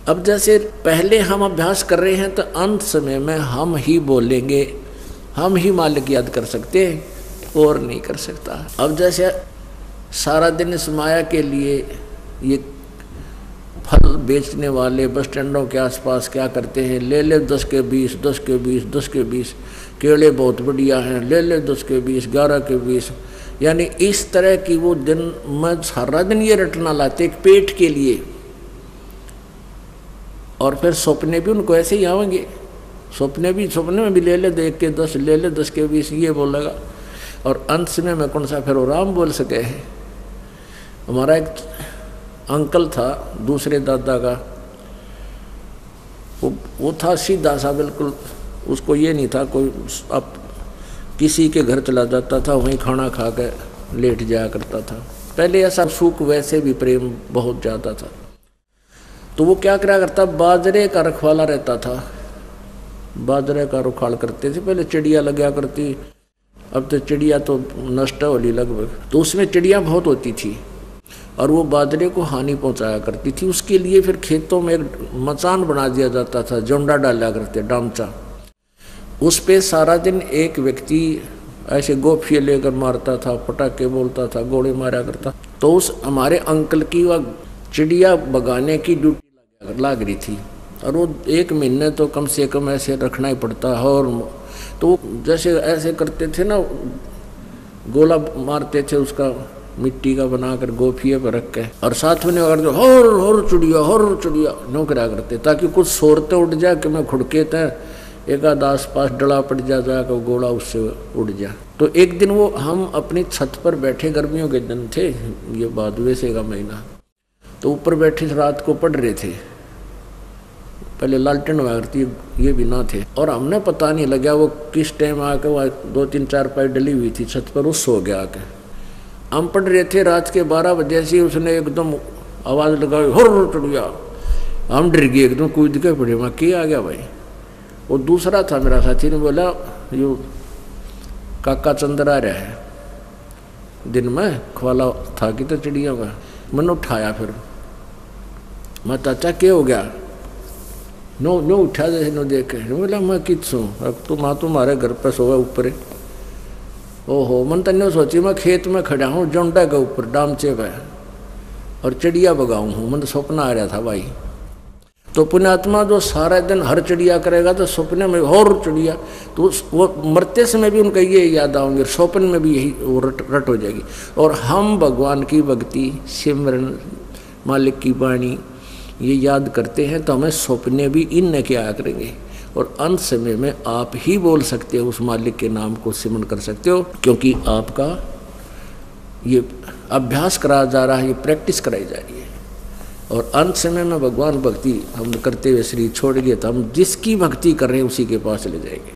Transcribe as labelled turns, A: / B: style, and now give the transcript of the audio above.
A: अब जैसे पहले हम अभ्यास कर रहे हैं तो अंत समय में हम ही बोलेंगे, हम ही मालिक याद कर सकते हैं और नहीं कर सकता। अब जैसे सारा दिन इस माया के लिए ये फल बेचने वाले बस स्टैंडों के आसपास क्या करते हैं, ले ले 10 के 20, 10 के 20, 10 के 20, केले बहुत बढ़िया हैं, ले ले 10 के 20, 11 के 20, यानी इस तरह की वो दिन में सारा दिन ये रटना लाते एक पेट के लिए। और फिर सपने भी उनको ऐसे ही आवेंगे, सपने में भी ले ले 1 के 10, ले ले 10 के 20, ये बोलेगा। और अंत में मैं कौन सा फिर वो राम बोल सके है। हमारा एक अंकल था दूसरे दादा का, वो था सीधा सा बिल्कुल, उसको ये नहीं था कोई, अब किसी के घर चला जाता था वहीं खाना खा के लेट जाया करता था। पहले ऐसा सुख, वैसे भी प्रेम बहुत ज़्यादा था। तो वो क्या करा करता, बाजरे का रखवाला रहता था, बाजरे का रुखाड़ करते थे। पहले चिड़िया लगा करती, अब तो चिड़िया तो नष्ट होली लगभग, तो उसमें चिड़िया बहुत होती थी और वो बाजरे को हानि पहुंचाया करती थी। उसके लिए फिर खेतों में एक मचान बना दिया जाता था, जोंडा डाला करते, डामचा। उस पे सारा दिन एक व्यक्ति ऐसे गोफिये लेकर मारता था, पटाखे बोलता था, गोले मारा करता। तो उस हमारे अंकल की वह चिड़िया भगाने की ड्यूटी लग रही थी और वो 1 महीने तो कम से कम ऐसे रखना ही पड़ता है। और तो जैसे ऐसे करते थे ना, गोला मारते थे उसका, मिट्टी का बनाकर गोफिये पर रख के, और साथ में हर चिड़िया नो करा करते, ताकि कुछ सोरते उड़ जाए कि मैं खुड़के थे एक आध आस पास डला पड़ जाकर गोला उससे उड़ जाए। तो एक दिन वो हम अपनी छत पर बैठे, गर्मियों के दिन थे, ये भादवे से का महीना, तो ऊपर बैठे रात को पढ़ रहे थे। पहले लालटेन हुआ करती, ये भी ना थे, और हमने पता नहीं लगा वो किस टाइम आके वह 2-3 4 डली हुई थी छत पर, उस सो गया आके। हम पढ़ रहे थे, रात के 12 बजे से उसने एकदम आवाज़ लगाई, हर चिड़िया। हम डर गए एकदम, कूद के पड़े, वहाँ क्या आ गया भाई। वो दूसरा था मेरा साथी, ने बोला यो काका चंद्र आ रहा है, दिन में ख्वाला था कि तो चिड़िया का। मैंने उठाया, फिर मैं चाचा क्या हो गया, नो उठा जैसे नो देख के। बोला मैं किस हूँ, अब तो माँ तुम्हारे घर पर सोया ऊपर। ओहो, मन तन्ने सोची मैं खेत में खड़ा हूँ जोंडा के ऊपर डामचे पे और चिड़िया भगाऊँ हूँ। मन तो सपना आ रहा था भाई। तो पुण्यात्मा जो सारा दिन हर चिड़िया करेगा तो सपने में और चिड़िया, तो वो मरते समय भी उनका ये याद आएंगे, स्वप्न में भी यही वो रट हो जाएगी। और हम भगवान की भक्ति, सिमरन, मालिक की वाणी ये याद करते हैं तो हमें सपने भी इन क्या आया करेंगे। और अंत समय में आप ही बोल सकते हो, उस मालिक के नाम को सिमरन कर सकते हो, क्योंकि आपका ये अभ्यास कराया जा रहा है, ये प्रैक्टिस कराई जा रही है। और अंत समय में भगवान भक्ति हम करते हुए शरीर छोड़ गए तो हम जिसकी भक्ति कर रहे हैं उसी के पास चले जाएंगे।